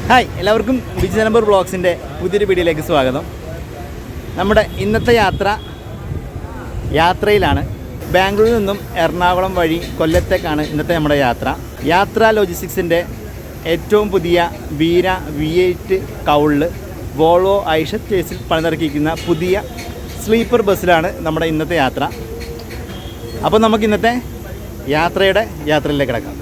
Hi, എല്ലാവർക്കും ബിജി നിലമ്പൂർ വ്ളോഗ്സിൻ്റെ പുതിയൊരു വീഡിയോയിലേക്ക് സ്വാഗതം. നമ്മുടെ ഇന്നത്തെ യാത്രയിലാണ്. ബാംഗ്ലൂരിൽ നിന്നും എറണാകുളം വഴി കൊല്ലത്തേക്കാണ് ഇന്നത്തെ നമ്മുടെ യാത്ര ലോജിസ്റ്റിക്സിൻ്റെ ഏറ്റവും പുതിയ വീര V8 കൗളിൽ വോൾവോ ഐഷർ ചേസിൽ പണിതിറക്കിയിരിക്കുന്ന പുതിയ സ്ലീപ്പർ ബസ്സിലാണ് നമ്മുടെ ഇന്നത്തെ യാത്ര. അപ്പോൾ നമുക്ക് ഇന്നത്തെ യാത്രയിലേക്ക് കിടക്കാം.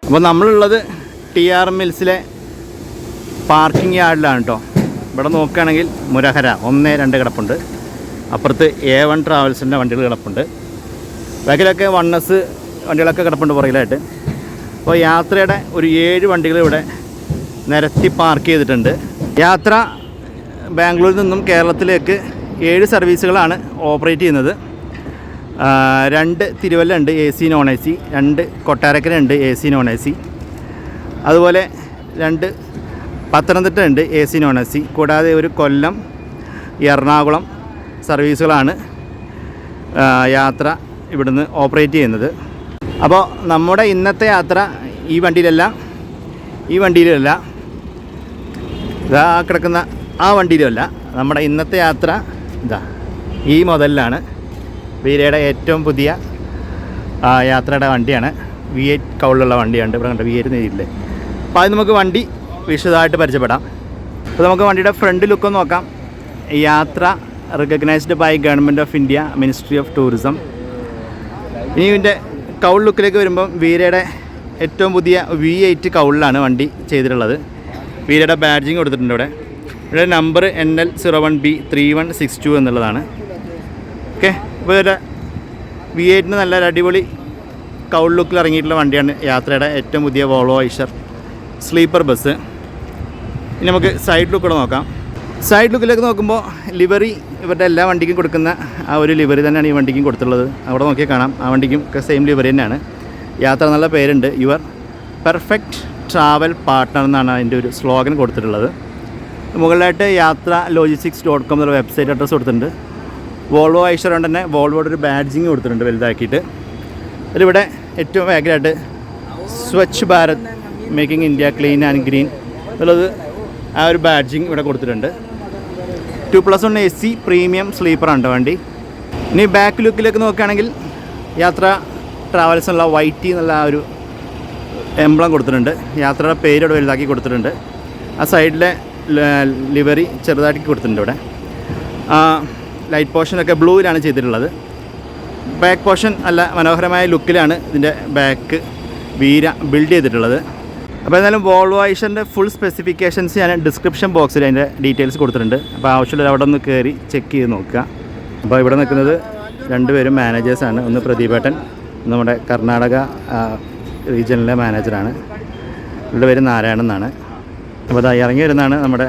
അപ്പോൾ നമ്മളുള്ളത് TR മിൽസിലെ പാർക്കിംഗ് യാർഡിലാണ് കേട്ടോ. ഇവിടെ നോക്കുകയാണെങ്കിൽ മുരഹര 1, 2 കിടപ്പുണ്ട്. അപ്പുറത്ത് A1 ട്രാവൽസിൻ്റെ വണ്ടികൾ കിടപ്പുണ്ട്. ബാക്കിലൊക്കെ 1S വണ്ടികളൊക്കെ കിടപ്പുണ്ട് പുറകിലായിട്ട്. അപ്പോൾ യാത്രയുടെ ഒരു 7 വണ്ടികൾ ഇവിടെ നിരത്തി പാർക്ക് ചെയ്തിട്ടുണ്ട്. യാത്ര ബാംഗ്ലൂരിൽ നിന്നും കേരളത്തിലേക്ക് 7 സർവീസുകളാണ് ഓപ്പറേറ്റ് ചെയ്യുന്നത്. 2 തിരുവല്ല ഉണ്ട് AC നോൺ AC, 2 കൊട്ടാരക്കര ഉണ്ട് AC നോൺ AC, അതുപോലെ 2 പത്തനംതിട്ട ഉണ്ട് AC നോൺ AC, കൂടാതെ ഒരു കൊല്ലം എറണാകുളം സർവീസുകളാണ് യാത്ര ഇവിടുന്ന് ഓപ്പറേറ്റ് ചെയ്യുന്നത്. അപ്പോൾ നമ്മുടെ ഇന്നത്തെ യാത്ര ഈ വണ്ടിയിലല്ല ഇതാ കിടക്കുന്ന ആ വണ്ടിയിലുമല്ല. നമ്മുടെ ഇന്നത്തെ യാത്ര ഇതാ ഈ മോഡലിലാണ്. വീരയുടെ ഏറ്റവും പുതിയ യാത്രയുടെ വണ്ടിയാണ്. V8 കൗളിലുള്ള വണ്ടിയാണ്. ഇവിടെ കണ്ട V8 നേരില്ലേ. അപ്പോൾ അത് നമുക്ക് വണ്ടി വിശദമായിട്ട് പരിചയപ്പെടാം. അപ്പോൾ നമുക്ക് വണ്ടിയുടെ ഫ്രണ്ട് ലുക്ക് നോക്കാം. യാത്ര recognised by government of India, ministry of tourism. ഇനി ഇതിൻ്റെ കൗൾ ലുക്കിലേക്ക് വരുമ്പം വീരയുടെ ഏറ്റവും പുതിയ V8 കൗളിലാണ് വണ്ടി ചെയ്തിട്ടുള്ളത്. വീരയുടെ ബാഡ്ജിങ് കൊടുത്തിട്ടുണ്ട്. ഇവിടെ നമ്പർ NL01B3162 എന്നുള്ളതാണ്. ഓക്കെ, ഇപ്പോൾ ഇതിൻ്റെ V8 നല്ല അടിപൊളി കൗൾ ലുക്കിൽ ഇറങ്ങിയിട്ടുള്ള വണ്ടിയാണ്. യാത്രയുടെ ഏറ്റവും പുതിയ വോൾവോ ഐഷർ സ്ലീപ്പർ ബസ്. ഇനി നമുക്ക് സൈഡ് ലുക്കൂടെ നോക്കാം. സൈഡ് ലുക്കിലേക്ക് നോക്കുമ്പോൾ ലിവറി ഇവരുടെ എല്ലാ വണ്ടിക്കും കൊടുക്കുന്ന ആ ഒരു ലിവറി തന്നെയാണ് ഈ വണ്ടിക്കും കൊടുത്തിട്ടുള്ളത്. അവിടെ നോക്കിയാൽ കാണാം, ആ വണ്ടിക്കും ഒക്കെ സെയിം ലിവറി തന്നെയാണ്. യാത്ര നല്ല പേരുണ്ട്. യുവർ പെർഫെക്റ്റ് ട്രാവൽ പാർട്ട്ണർ എന്നാണ് അതിൻ്റെ ഒരു സ്ലോഗൻ കൊടുത്തിട്ടുള്ളത്. മുകളിലായിട്ട് യാത്ര logistics.com എന്നുള്ള വെബ്സൈറ്റ് അഡ്രസ്സ് കൊടുത്തിട്ടുണ്ട്. വോൾവോ ഐഷർ കൊണ്ട് തന്നെ വോൾവോയുടെ ഒരു ബാഡ്ജിങ് കൊടുത്തിട്ടുണ്ട് വലുതാക്കിയിട്ട്. അതിലിവിടെ ഏറ്റവും വേഗമായിട്ട് Swachh Bharat making India clean and green എന്നുള്ളത് ആ ഒരു ബാഡ്ജിങ് ഇവിടെ കൊടുത്തിട്ടുണ്ട്. 2+1 AC പ്രീമിയം സ്ലീപ്പറാണ് വണ്ടി. ഇനി ബാക്ക് ലുക്കിലേക്ക് നോക്കുകയാണെങ്കിൽ യാത്ര ട്രാവൽസ് എന്നുള്ള YT എന്നുള്ള ആ ഒരു എംബ്ലം കൊടുത്തിട്ടുണ്ട്. യാത്രയുടെ പേരോട് വലുതാക്കി കൊടുത്തിട്ടുണ്ട്. ആ സൈഡിലെ ലിവറി ചെറുതാക്കി കൊടുത്തിട്ടുണ്ട്. ഇവിടെ ലൈറ്റ് പോർഷനൊക്കെ ബ്ലൂവിലാണ് ചെയ്തിട്ടുള്ളത്. ബാക്ക് പോർഷൻ നല്ല മനോഹരമായ ലുക്കിലാണ് ഇതിൻ്റെ ബാക്ക് വീര ബിൽഡ് ചെയ്തിട്ടുള്ളത്. അപ്പോൾ എന്തായാലും വോൾവോ ഐഷറിൻ്റെ ഫുൾ സ്പെസിഫിക്കേഷൻസ് ഞാൻ ഡിസ്ക്രിപ്ഷൻ ബോക്സിൽ അതിൻ്റെ ഡീറ്റെയിൽസ് കൊടുത്തിട്ടുണ്ട്. അപ്പോൾ ആവശ്യമുള്ള അവിടെ ഒന്ന് കയറി ചെക്ക് ചെയ്ത് നോക്കുക. അപ്പോൾ ഇവിടെ നിൽക്കുന്നത് 2 പേരും മാനേജേഴ്സാണ്. ഒന്ന് പ്രദീപേട്ടൻ, നമ്മുടെ കർണാടക റീജിയനിലെ മാനേജറാണ്. 2 പേര് നാരായണൻ എന്നാണ്. അപ്പോൾ അത് ഇറങ്ങി വരുന്നതാണ് നമ്മുടെ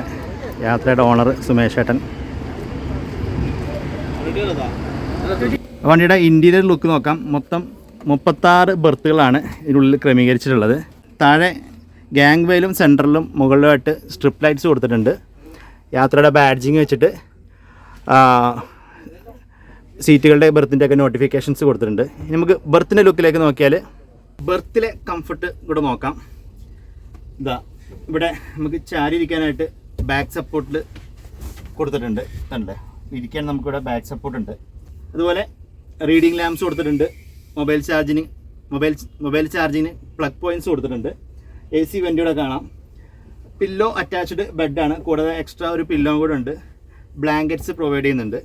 യാത്രയുടെ ഓണർ സുമേഷ് ഏട്ടൻ. വണ്ടിയുടെ ഇൻറ്റീരിയർ ലുക്ക് നോക്കാം. മൊത്തം 36 ബർത്തുകളാണ് ഇതിനുള്ളിൽ ക്രമീകരിച്ചിട്ടുള്ളത്. താഴെ ഗ്യാങ് വെയിലും സെൻറ്ററിലും മുകളിലുമായിട്ട് സ്ട്രിപ്പ് ലൈറ്റ്സ് കൊടുത്തിട്ടുണ്ട്. യാത്രയുടെ ബാഡ്ജിങ് വെച്ചിട്ട് സീറ്റുകളുടെ ബർത്തിൻ്റെ ഒക്കെ നോട്ടിഫിക്കേഷൻസ് കൊടുത്തിട്ടുണ്ട്. നമുക്ക് ബർത്തിൻ്റെ ലുക്കിലേക്ക് നോക്കിയാൽ ബർത്തിലെ കംഫർട്ട് ഇവിടെ നോക്കാം. ഇതാ ഇവിടെ നമുക്ക് ചാരി ഇരിക്കാനായിട്ട് ബാക്ക് സപ്പോർട്ടിൽ കൊടുത്തിട്ടുണ്ട്. കണ്ടേ, ഇരിക്കാൻ നമുക്കിവിടെ ബാക്ക് സപ്പോർട്ടുണ്ട്. അതുപോലെ റീഡിംഗ് ലാംപ്സ് കൊടുത്തിട്ടുണ്ട്. മൊബൈൽ ചാർജിങ്ങിന് പ്ലഗ് പോയിൻറ്റ്സ് കൊടുത്തിട്ടുണ്ട്. AC വെൻ്റിയുടെ കാണാം. പില്ലോ അറ്റാച്ച്ഡ് ബെഡാണ്. കൂടാതെ എക്സ്ട്രാ ഒരു പില്ലോ കൂടെ ഉണ്ട്. ബ്ലാങ്കറ്റ്സ് പ്രൊവൈഡ് ചെയ്യുന്നുണ്ട്.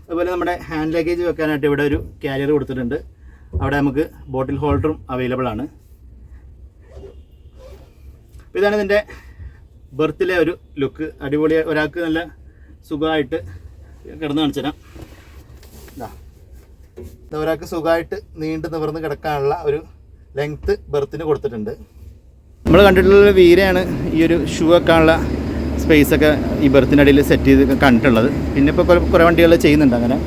അതുപോലെ നമ്മുടെ ഹാൻഡ് ലഗേജ് വെക്കാനായിട്ട് ഇവിടെ ഒരു ക്യാരിയർ കൊടുത്തിട്ടുണ്ട്. അവിടെ നമുക്ക് ബോട്ടിൽ ഹോൾഡറും അവൈലബിൾ ആണ്. അപ്പോൾ ഇതാണ് ഇതിൻ്റെ ബർത്തിലെ ഒരു ലുക്ക്. അടിപൊളി, ഒരാൾക്ക് നല്ല സുഖമായിട്ട് കിടന്ന് കാണിച്ചു തരാം. ഒരാൾക്ക് സുഖമായിട്ട് നീണ്ടു നിവർന്ന് കിടക്കാനുള്ള ഒരു ലെങ്ത്ത് ബർത്തിന് കൊടുത്തിട്ടുണ്ട്. നമ്മൾ കണ്ടിട്ടുള്ള വീരയാണ് ഈ ഒരു ഷൂ വെക്കാനുള്ള സ്പേസൊക്കെ ഈ ബർത്തിനടിയിൽ സെറ്റ് ചെയ്ത് കണ്ടിട്ടുള്ളത്. പിന്നെ ഇപ്പോൾ കുറേ വണ്ടികൾ ചെയ്യുന്നുണ്ട് അങ്ങനെ.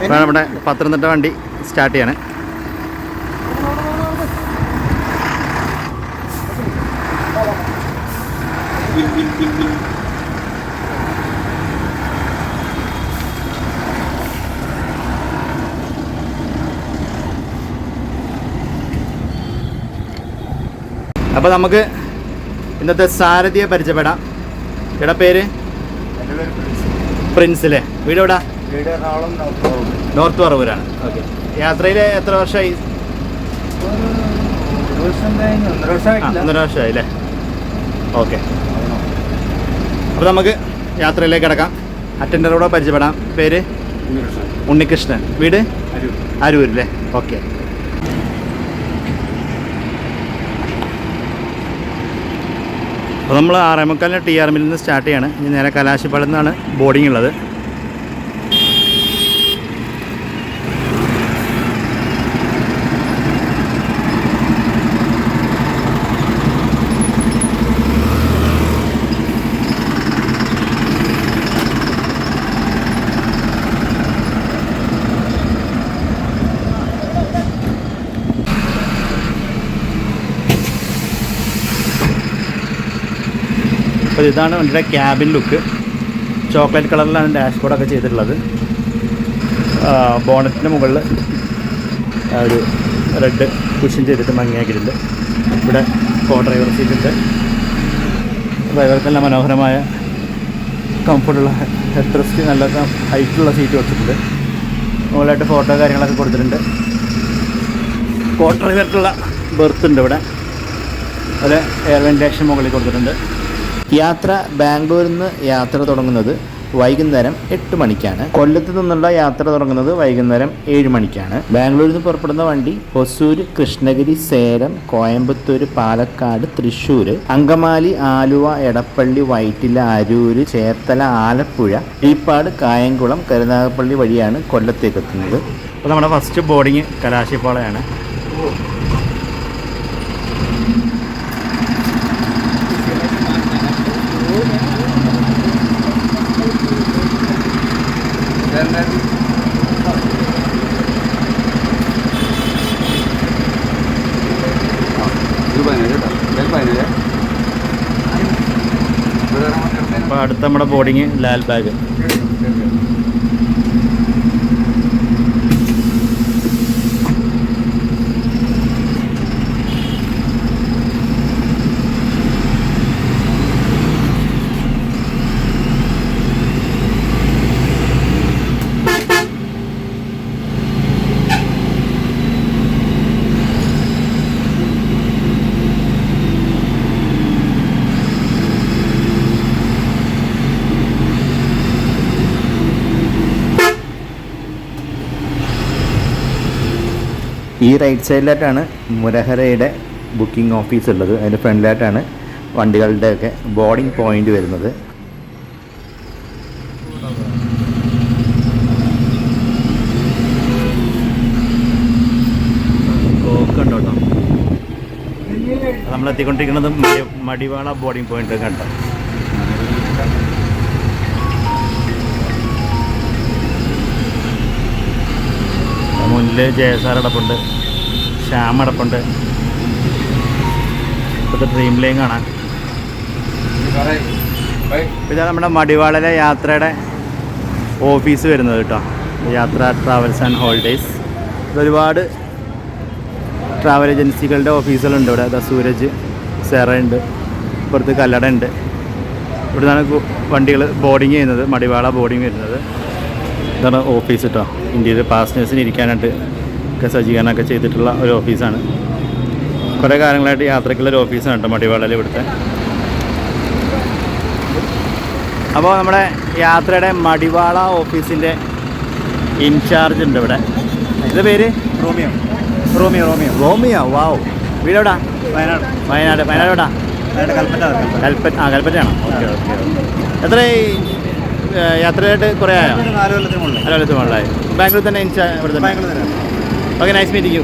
ഇപ്പോൾ നമ്മുടെ പത്തനംതിട്ട വണ്ടി സ്റ്റാർട്ട് ചെയ്യണേ. അപ്പോൾ നമുക്ക് ഇന്നത്തെ സാരഥിയെ പരിചയപ്പെടാം. ഇവിടെ പേര് പ്രിൻസ് അല്ലേ? വീട് എവിടെ? നോർത്ത് പറവൂരാണ്. ഓക്കെ. യാത്രയിൽ എത്ര വർഷമായി? 1.5 വർഷമായി അല്ലേ? ഓക്കെ. അപ്പോൾ നമുക്ക് യാത്രയിലേക്ക് കിടക്കാം. അറ്റൻഡറോടെ പരിചയപ്പെടാം. പേര് ഉണ്ണികൃഷ്ണൻ. വീട് അരൂരല്ലേ? ഓക്കെ. അപ്പോൾ നമ്മൾ 6:45 TRM നിന്ന് സ്റ്റാർട്ട് ചെയ്യാണ്. ഇനി നേരെ കലാശപ്പാടത്തു നിന്നാണ് ബോർഡിംഗ് ഉള്ളത്. അപ്പോൾ ഇതാണ് വണ്ടിയുടെ ക്യാബിൻ ലുക്ക്. ചോക്ലേറ്റ് കളറിലാണ് ഡാഷ്ബോർഡൊക്കെ ചെയ്തിട്ടുള്ളത്. ബോണറ്റിൻ്റെ മുകളിൽ ഒരു റെഡ് കുഷൻ ചെയ്തിട്ട് ഭംഗിയാക്കിയിട്ടുണ്ട്. ഇവിടെ കോ ഡ്രൈവർ സീറ്റുണ്ട്. ഡ്രൈവർക്കെല്ലാം മനോഹരമായ കംഫർട്ടുള്ള ഹെഡ് റെസ്റ്റ്, നല്ല ഹൈറ്റുള്ള സീറ്റ് വെച്ചിട്ടുണ്ട്. മുകളിലായിട്ട് ഫോട്ടോ കാര്യങ്ങളൊക്കെ കൊടുത്തിട്ടുണ്ട്. കോ ഡ്രൈവർക്കുള്ള ബെർത്ത് ഉണ്ട് ഇവിടെ. അത് എയർ വെന്റിലേഷൻ മുകളിൽ കൊടുത്തിട്ടുണ്ട്. യാത്ര ബാംഗ്ലൂരിൽ നിന്ന് യാത്ര തുടങ്ങുന്നത് വൈകുന്നേരം 8 മണിക്കാണ്. കൊല്ലത്ത് നിന്നുള്ള യാത്ര തുടങ്ങുന്നത് വൈകുന്നേരം 7 മണിക്കാണ്. ബാംഗ്ലൂരിൽ നിന്ന് പുറപ്പെടുന്ന വണ്ടി ഹൊസൂർ, കൃഷ്ണഗിരി, സേലം, കോയമ്പത്തൂർ, പാലക്കാട്, തൃശ്ശൂർ, അങ്കമാലി, ആലുവ, എടപ്പള്ളി, വൈറ്റില, അരൂര്, ചേർത്തല, ആലപ്പുഴ, ഈപ്പാട്, കായംകുളം, കരുനാഗപ്പള്ളി വഴിയാണ് കൊല്ലത്തേക്ക് എത്തുന്നത്. അപ്പോൾ നമ്മുടെ ഫസ്റ്റ് ബോർഡിങ് കലാശിപ്പാളയാണ്. അപ്പോൾ അടുത്ത നമ്മുടെ ബോർഡിങ് ലാൽബാഗ്. ഈ റൈറ്റ് സൈഡിലായിട്ടാണ് മുരഹരയുടെ ബുക്കിംഗ് ഓഫീസ് ഉള്ളത്. അതിൻ്റെ ഫ്രണ്ടിലായിട്ടാണ് വണ്ടികളുടെയൊക്കെ ബോർഡിംഗ് പോയിൻ്റ് വരുന്നത്. ഓക്കുണ്ട് കേട്ടോ. നമ്മളെത്തിക്കൊണ്ടിരിക്കുന്നത് മടിവാള ബോർഡിംഗ് പോയിൻ്റ് കണ്ടോ. മുന്നിൽ ജയസാർ അടപ്പുണ്ട്, ശ്യാം അടപ്പുണ്ട്. ഇപ്പോഴത്തെ ഡ്രീം ലൈൻ കാണാൻ. ഇതാണ് നമ്മുടെ മടിവാളിലെ യാത്രയുടെ ഓഫീസ് വരുന്നത് കേട്ടോ. യാത്ര ട്രാവൽസ് ആൻഡ് ഹോളിഡേയ്സ്. ഇതൊരുപാട് ട്രാവൽ ഏജൻസികളുടെ ഓഫീസുകളുണ്ട് ഇവിടെ. അതാ സൂരജ്, സെറ ഉണ്ട്, ഇപ്പുറത്ത് കല്ലട ഉണ്ട്. ഇവിടെ നിന്നാണ് വണ്ടികൾ ബോർഡിങ് ചെയ്യുന്നത്. മടിവാള ബോർഡിങ് വരുന്നത്. ഇതാണ് ഓഫീസ് കേട്ടോ. ഇന്ത്യയിൽ പാസഞ്ചേഴ്സിന് ഇരിക്കാനായിട്ട് ഒക്കെ സജ്ജീകരണമൊക്കെ ചെയ്തിട്ടുള്ള ഒരു ഓഫീസാണ്. കുറേ കാലങ്ങളായിട്ട് യാത്രയ്ക്കുള്ളൊരു ഓഫീസാണ് കേട്ടോ മടിവാളയിൽ ഇവിടുത്തെ. അപ്പോൾ നമ്മുടെ യാത്രയുടെ മടിവാള ഓഫീസിൻ്റെ ഇൻചാർജ് ഉണ്ട് ഇവിടെ. ഇത് പേര് റോമിയോ. വാവ്. വീടെവിടാ? വയനാട് എവിടാ? കൽപ്പറ്റയാണോ? ഓക്കെ. എത്ര യാത്രയായിട്ട് കുറേ ആയോ? 4 കൊല്ലത്തിന് മുകളിലായി. ബാംഗ്ലൂർ തന്നെ ഇവിടെ തന്നെ? Okay, nice meeting you.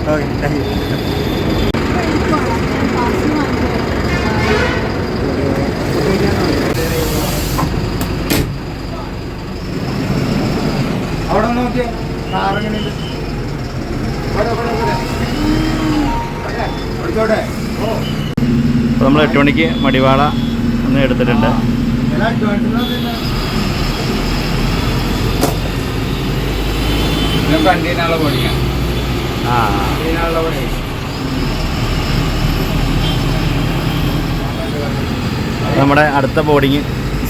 Electronic Madiwala ഒന്ന് എടുത്തിട്ടുണ്ട്. നമ്മുടെ അടുത്ത ബോർഡിങ്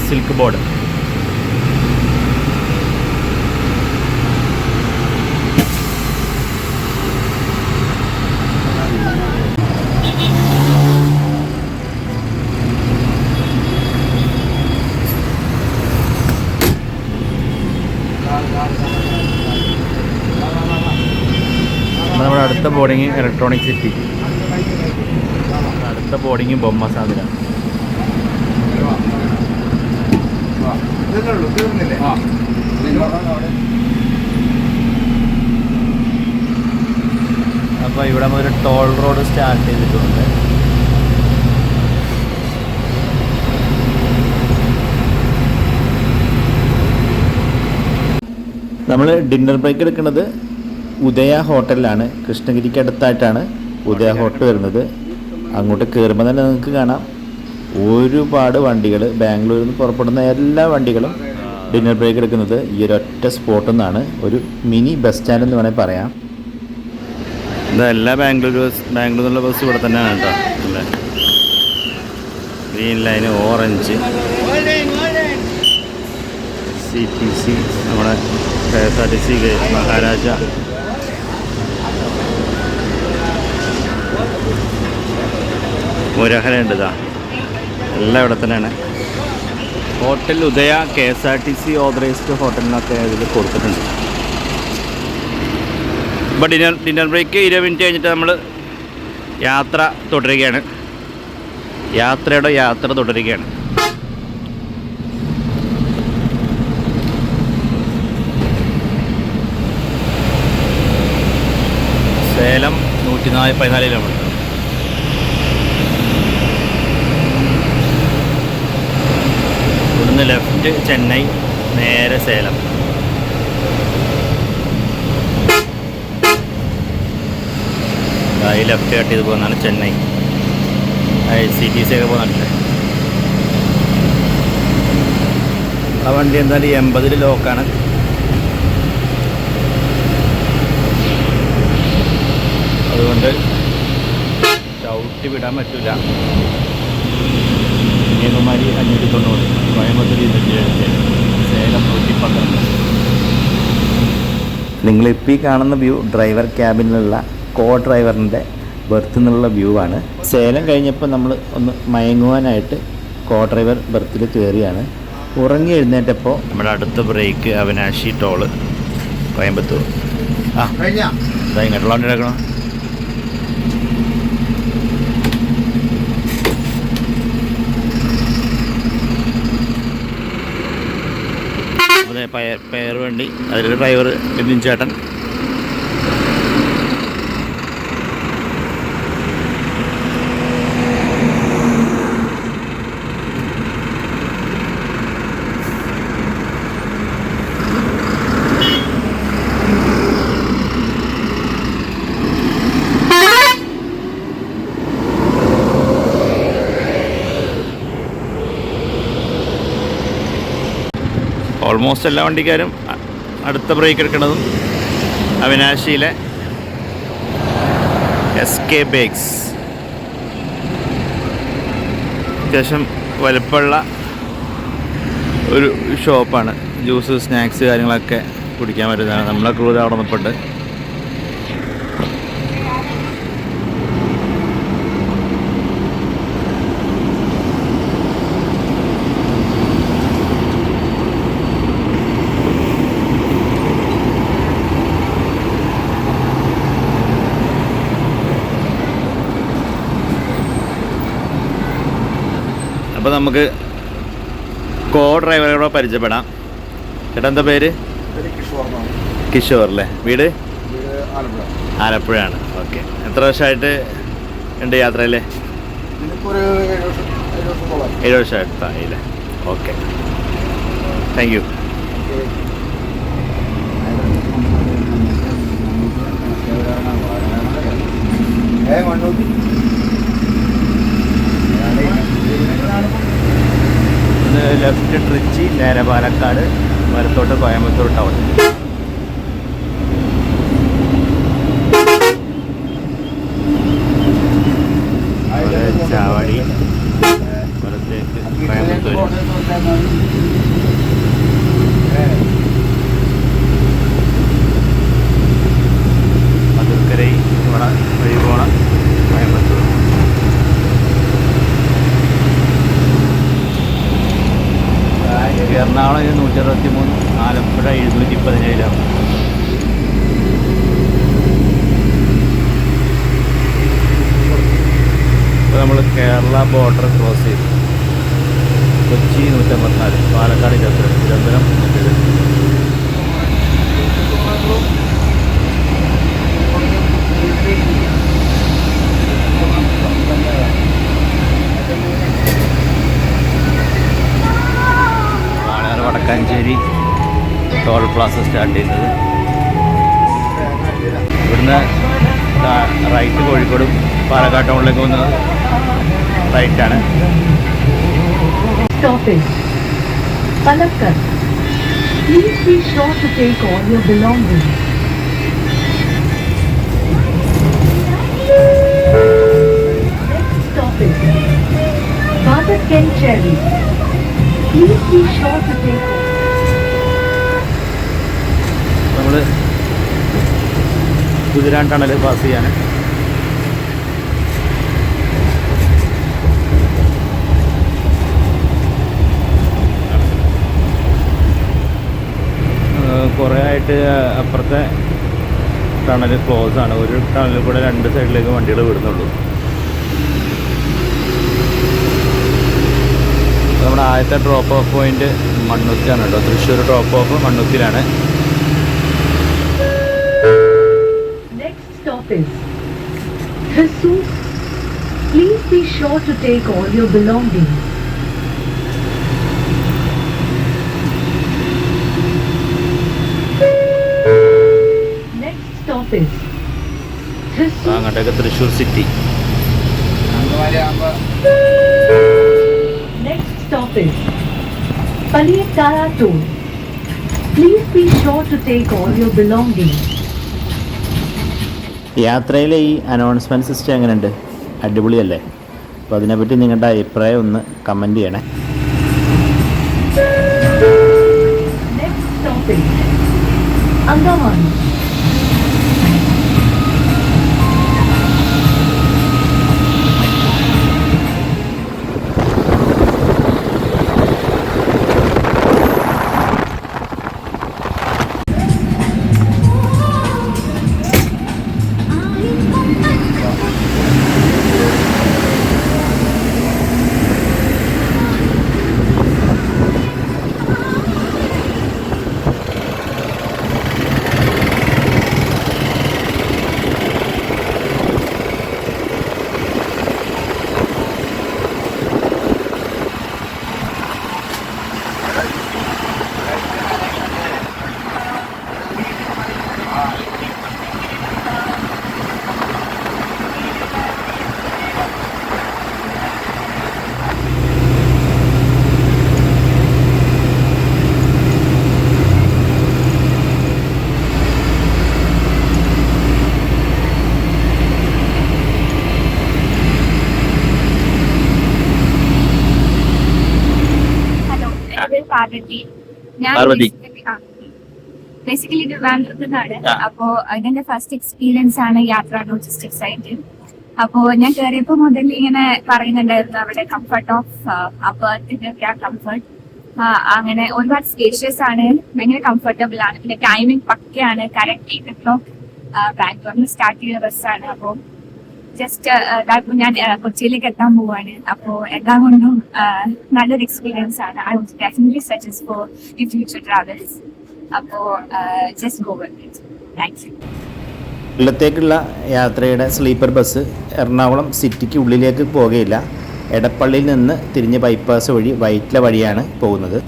സിൽക്ക് ബോർഡ്. നമ്മുടെ അടുത്ത ബോർഡിങ് ഇലക്ട്രോണിക് സിറ്റി. അടുത്ത ബോർഡിങ് ബൊമ്മ സാധന. അപ്പോൾ ഇവിടെ മുതൽ ടോൾ റോഡ് സ്റ്റാർട്ട് ചെയ്തിട്ടുണ്ട്. നമ്മൾ ഡിന്നർ ബ്രേക്ക് എടുക്കുന്നത് ഉദയ ഹോട്ടലിലാണ്. കൃഷ്ണഗിരിക്ക് അടുത്തായിട്ടാണ് ഉദയ ഹോട്ടൽ വരുന്നത്. അങ്ങോട്ട് കയറുമ്പോൾ തന്നെ നിങ്ങൾക്ക് കാണാം ഒരുപാട് വണ്ടികൾ, ബാംഗ്ലൂരിൽ നിന്ന് പുറപ്പെടുന്ന എല്ലാ വണ്ടികളും ഡിന്നർ ബ്രേക്ക് എടുക്കുന്നത് ഈ ഒരൊറ്റ സ്പോട്ടിൽ നിന്നാണ്. ഒരു മിനി ബസ് സ്റ്റാൻഡ് എന്ന് വേണമെങ്കിൽ പറയാം. എല്ലാ ബാംഗ്ലൂരിലുള്ള ബസ് ഇവിടെ തന്നെയാണ് കേട്ടോ. അല്ലേ, ഗ്രീൻ ലൈന്, ഓറഞ്ച്, CTC, നമ്മുടെ KSRTC, മഹാരാജ, മുരഹര ഉണ്ട്. ഇതാ എല്ലാം ഇവിടെ തന്നെയാണ്. ഹോട്ടൽ ഉദയ KSRTC ഓതറൈസ്ഡ് ഹോട്ടലിനൊക്കെ ഇതിൽ കൊടുത്തിട്ടുണ്ട്. ഇപ്പോൾ ഡിന്നർ ബ്രേക്ക് 20 മിനിറ്റ് കഴിഞ്ഞിട്ട് നമ്മൾ യാത്ര തുടരുകയാണ്. യാത്ര തുടരുകയാണ്. സേലം 114 കിലോമീറ്റർ. ഇവിടുന്ന് ലെഫ്റ്റ് ചെന്നൈ, നേരെ സേലം. ഈ ലെഫ്റ്റ് കട്ട് ചെയ്ത് പോകുന്നതാണ് ചെന്നൈ. CTC ഒക്കെ പോകുന്നുണ്ട്. ആ വണ്ടി എന്തായാലും 80 ലോക്കാണ്. അതുകൊണ്ട് ചവിട്ടി വിടാൻ പറ്റില്ല. കന്യാകുമാരി 590, കോയമ്പത്തൂർ 270, സേലം 112. നിങ്ങളിപ്പോൾ ഈ കാണുന്ന വ്യൂ ഡ്രൈവർ ക്യാബിനിലുള്ള ഡ്രൈവറിൻ്റെ ബർത്തിൽ നിന്നുള്ള വ്യൂ ആണ്. സേലം കഴിഞ്ഞപ്പോൾ നമ്മൾ ഒന്ന് മയങ്ങുവാനായിട്ട് ഡ്രൈവർ ബർത്തിൽ കയറിയാണ്. ഉറങ്ങി എഴുന്നേറ്റപ്പോൾ നമ്മുടെ അടുത്ത ബ്രേക്ക് അവിനാശി ടോള്, കോയമ്പത്തൂർ. ഇതാ ഇങ്ങോട്ടുള്ള വണ്ടി എടുക്കണം. പയർ വണ്ടി, അതിലൊരു ഡ്രൈവർ ബിന്ദിൻ ചേട്ടൻ. ഓൾമോസ്റ്റ് എല്ലാ വണ്ടിക്കാരും അടുത്ത ബ്രേക്ക് എടുക്കുന്നതും അവിനാശിയിലെ SK ബേക്സ്. അത്യാവശ്യം വലുപ്പമുള്ള ഒരു ഷോപ്പാണ്. ജ്യൂസ്, സ്നാക്സ് കാര്യങ്ങളൊക്കെ കുടിക്കാൻ പറ്റുന്നതാണ്. നമ്മളെ ക്രൂ അവിടെ നിൽപ്പുണ്ട്. അപ്പോൾ നമുക്ക് ഡ്രൈവറോട് പരിചയപ്പെടാം. ചേട്ടാ എന്താ പേര്? കിഷോർ അല്ലേ? വീട് ആലപ്പുഴയാണ്. ഓക്കെ. എത്ര വർഷമായിട്ട് ഉണ്ട് യാത്രയിൽ? 7 വർഷമായില്ലേ? Okay, thank you. ഇത് ലെഫ്റ്റ് ട്രിച്ചി, നേരെ പാലക്കാട്, വലത്തോട്ട് കോയമ്പത്തൂർ ടൗൺ. ചാവടി, വലത്തേക്ക് കോയമ്പത്തൂർ. മധുക്കരൈ ഇവിടെ വഴി പോണം കോയമ്പത്തൂർ. എറണാകുളം 163, ആലപ്പുഴ 717. ഇപ്പോൾ നമ്മൾ കേരള ബോർഡർ ക്രോസ് ചെയ്തു. Kochi 154, Palakkad 22, Thiruvananthapuram 107. Vadakkancherry toll plaza start ചെയ്യുന്നത്. ഇവിടുന്ന് റൈറ്റ് കോഴിക്കോടും പാലക്കാട് ടൗണിലേക്ക് പോകുന്നത് റൈറ്റാണ്. Stoppage. Palakkad. Please be sure to take all your belongings. Next stoppage. Father Ken Cherry. Please be sure to take all. നമ്മൾ കുതിരാൻ ടണൽ പാസ് ചെയ്യാണ്. കുറേ ആയിട്ട് അപ്പുറത്തെ ടണൽ ക്ലോസ് ആണ്. ഒരു ടണലിൽ കൂടെ 2 സൈഡിലേക്ക് വണ്ടികൾ വിടുന്നുള്ളൂ. നമ്മുടെ ആദ്യത്തെ ഡ്രോപ്പ് ഓഫ് പോയിന്റ് മണ്ണുത്തിയാണ് കേട്ടോ. തൃശ്ശൂർ ഡ്രോപ്പ് ഓഫ് മണ്ണുത്തിയിലാണ്. Next stop is Thrissur. Please be sure to take all your belongings. Next stop is Thrissur. അങ്ങോട്ടേക്ക് Thrissur city. Next stop is Paliyakkara Toll. Please be sure to take all your belongings. യാത്രയിലെ ഈ announcement system എങ്ങനെയുണ്ട്? അടിപൊളിയല്ലേ? അപ്പോൾ അതിനെപ്പറ്റി നിങ്ങളുടെ അഭിപ്രായം ഒന്ന് കമൻറ്റ് ചെയ്യണേ. Next stop is Andaman. Parvathi. Basically ട്രിവാൻഡ്രത്തുനിന്നാണ്. അപ്പോ ഇതിന്റെ ഫസ്റ്റ് എക്സ്പീരിയൻസ് ആണ് യാത്ര ലോജിസ്റ്റിക്സ് ആയിട്ട്. അപ്പോ ഞാൻ കയറിയപ്പോ മുതൽ ഇങ്ങനെ പറയുന്നുണ്ടായിരുന്നു അവിടെ കംഫർട്ട് ഓഫ് അപ്പത്തിന്റെ കംഫർട്ട് അങ്ങനെ ഒരുപാട് സ്പേഷ്യസ് ആണ്, ഭയങ്കര കംഫർട്ടബിൾ ആണ്. പിന്നെ ടൈമിംഗ് പക്കയാണ്. കറക്റ്റ് 8 o'clock ബാംഗ്ലൂരിൽ സ്റ്റാർട്ട് ചെയ്ത ബസ്സാണ്. അപ്പോൾ ജസ്റ്റ് ഞാൻ കൊച്ചിയിലേക്ക് എത്താൻ പോവാണ്. അപ്പോൾ എല്ലാം കൊണ്ടും നല്ലൊരു എക്സ്പീരിയൻസ് ആണ്. I would definitely suggest for the future travels. അപ്പോൾ just go with it. Thank you. കൊല്ലത്തേക്കുള്ള യാത്രയുടെ സ്ലീപ്പർ ബസ് എറണാകുളം സിറ്റിക്ക് ഉള്ളിലേക്ക് പോകുകയില്ല. എടപ്പള്ളിയിൽ നിന്ന് തിരിഞ്ഞ് ബൈപ്പാസ് വഴി വൈറ്റ്ല വഴിയാണ് പോകുന്നത്.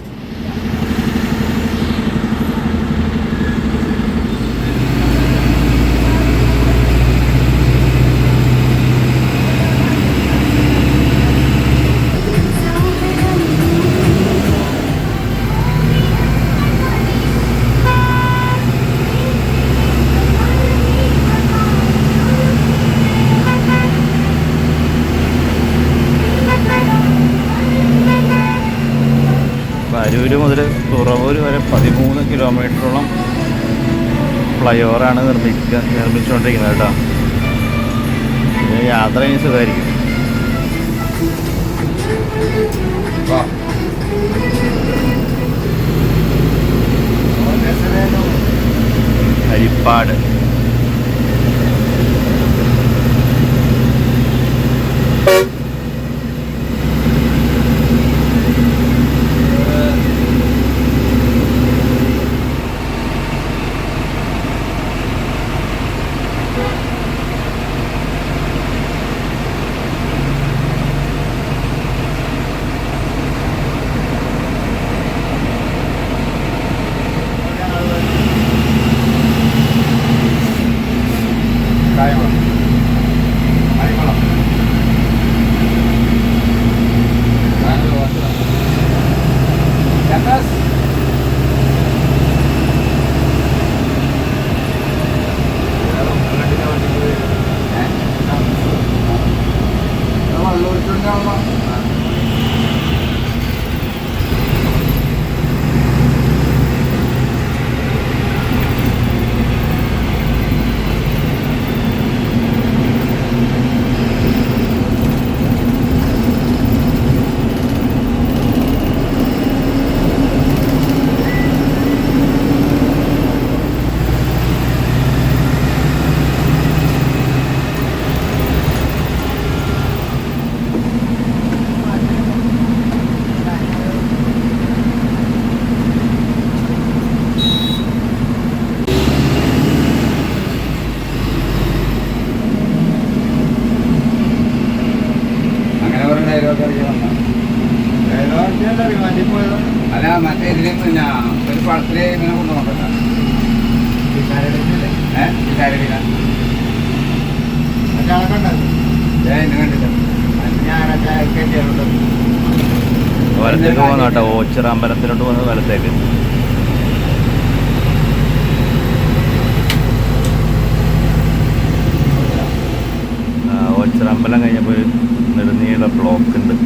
അരൂർ മുതൽ തുറവൂർ വരെ 13 കിലോമീറ്ററോളം ഫ്ലൈ ഓവറാണ് നിർമ്മിച്ചുകൊണ്ടിരിക്കുന്നത് കേട്ടോ. യാത്ര ഇനി സുഖമായിരിക്കും. ഹരിപ്പാട് അല്ല മറ്റേ ഇതിന് പിന്നെ ഒരു പടത്തില് ഇങ്ങനെ കൊണ്ടുപോകണ്ട വലത്തേക്ക് പോകുന്ന കേട്ടോ. ഓച്ചിറ അമ്പലത്തിലോട്ട് പോകുന്നത് വലത്തേക്ക്. ഓച്ചിറ അമ്പലം കഴിഞ്ഞപ്പോൾ ഒരു നെടുനീള ബ്ലോക്ക് ഉണ്ട്.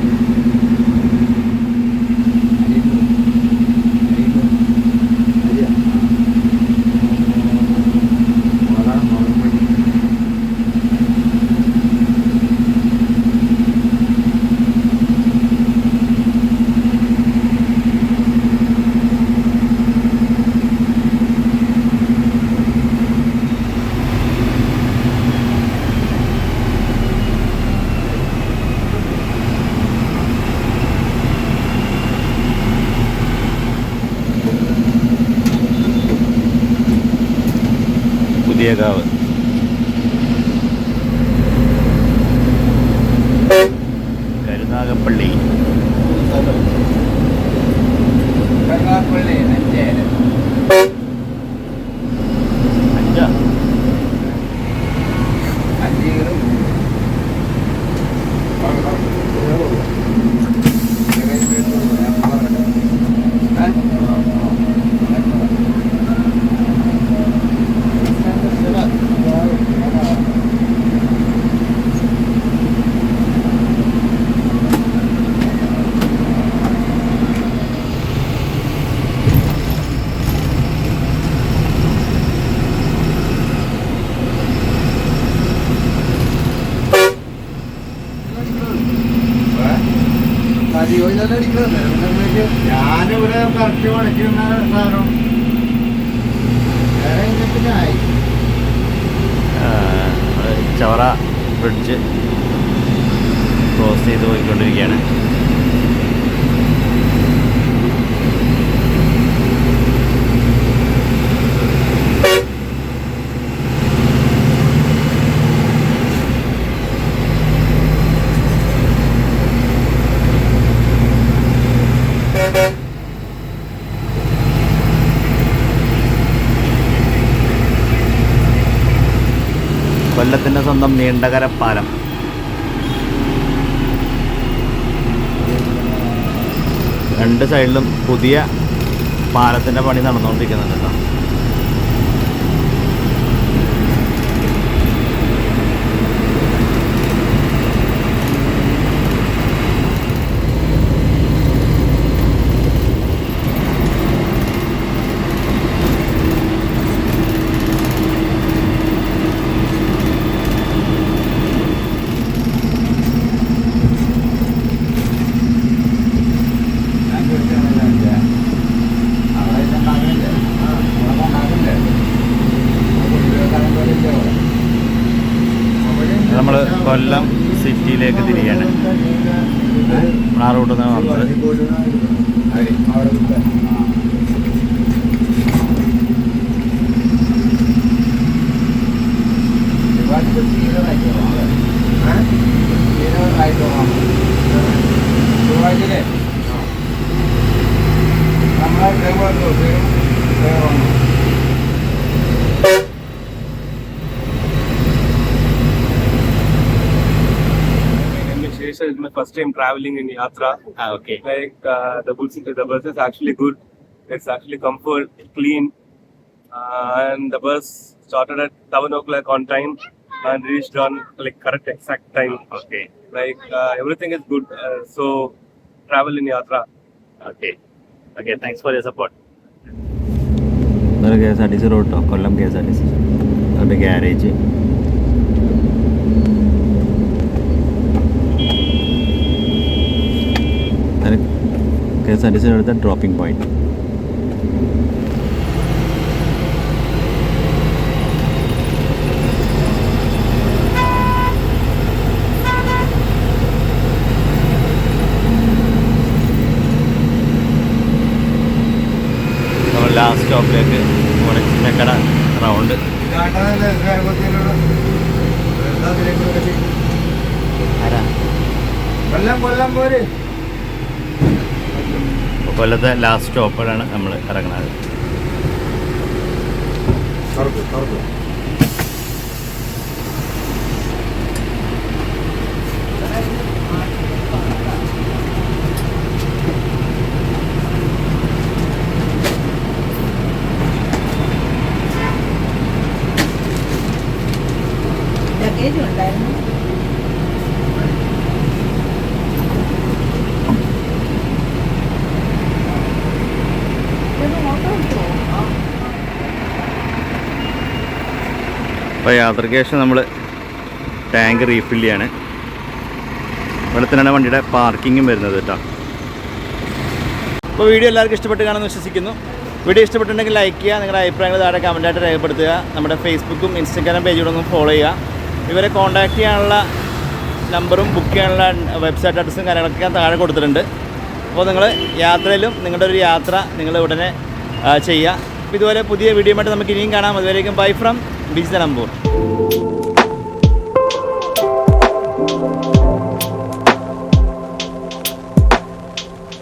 പുതിയകാവ് കരുനാഗപ്പള്ളി ഞാനിവിടെ കറക്റ്റ് പഠിക്കുന്ന സാധനം ചവറ ബ്രിഡ്ജ് ക്രോസ് ചെയ്ത് പോയിക്കൊണ്ടിരിക്കുകയാണ്. കൊല്ലത്തിൻ്റെ സ്വന്തം നീണ്ടകര പാലം. രണ്ട് സൈഡിലും പുതിയ പാലത്തിൻ്റെ പണി നടന്നുകൊണ്ടിരിക്കുന്നുണ്ട് കേട്ടോ. കൊല്ലം സിറ്റിയിലേക്ക് തിരിയാണ്. ആ റൂട്ടിൽ നിന്ന് വന്നത്. It's my first time traveling in Yatra. Okay. Like the bus is actually good. It's actually comfort, clean, and the bus started at 7 o'clock on time and reached on like correct exact time. Okay. Like everything is good. So travel in Yatra. Okay. Okay. Thanks for your support. ഇതൊരു KSRTC Ruto, കൊല്ലം KSRTC അതിൻ്റെ garage. KSRTC അടുത്ത dropping point. നമ്മൾ last സ്റ്റോപ്പിലേക്ക് Chinnakada round. കൊല്ലത്തെ last സ്റ്റോപ്പിലാണ് നമ്മൾ ഇറങ്ങുന്നത്. അപ്പോൾ യാത്രയ്ക്ക് ശേഷം നമ്മൾ ടാങ്ക് റീഫിൽ ചെയ്യാണ്. ഇവിടെ തന്നെയാണ് വണ്ടിയുടെ പാർക്കിങ്ങും വരുന്നത് കേട്ടോ. അപ്പോൾ വീഡിയോ എല്ലാവർക്കും ഇഷ്ടപ്പെട്ട് കാണുമെന്ന് വിശ്വസിക്കുന്നു. വീഡിയോ ഇഷ്ടപ്പെട്ടിട്ടുണ്ടെങ്കിൽ ലൈക്ക് ചെയ്യുക, നിങ്ങളുടെ അഭിപ്രായങ്ങൾ താഴെ കമൻറ്റായിട്ട് രേഖപ്പെടുത്തുക. നമ്മുടെ ഫേസ്ബുക്കും ഇൻസ്റ്റാഗ്രാം പേജിലൂടെ ഒന്ന് ഫോളോ ചെയ്യുക. ഇവരെ കോൺടാക്റ്റ് ചെയ്യാനുള്ള നമ്പറും ബുക്ക് ചെയ്യാനുള്ള വെബ്സൈറ്റ് അഡ്രസ്സും കാര്യങ്ങളൊക്കെ ഞാൻ താഴെ കൊടുത്തിട്ടുണ്ട്. അപ്പോൾ നിങ്ങൾ യാത്രയിലും നിങ്ങളുടെ ഒരു യാത്ര നിങ്ങൾ ഉടനെ ചെയ്യുക. അപ്പോൾ ഇതുപോലെ പുതിയ വീഡിയോ ആയിട്ട് നമുക്ക് ഇനിയും കാണാം. അതുവരേക്കും ബൈ ഫ്രം ബീച്ച് നിലമ്പൂർ.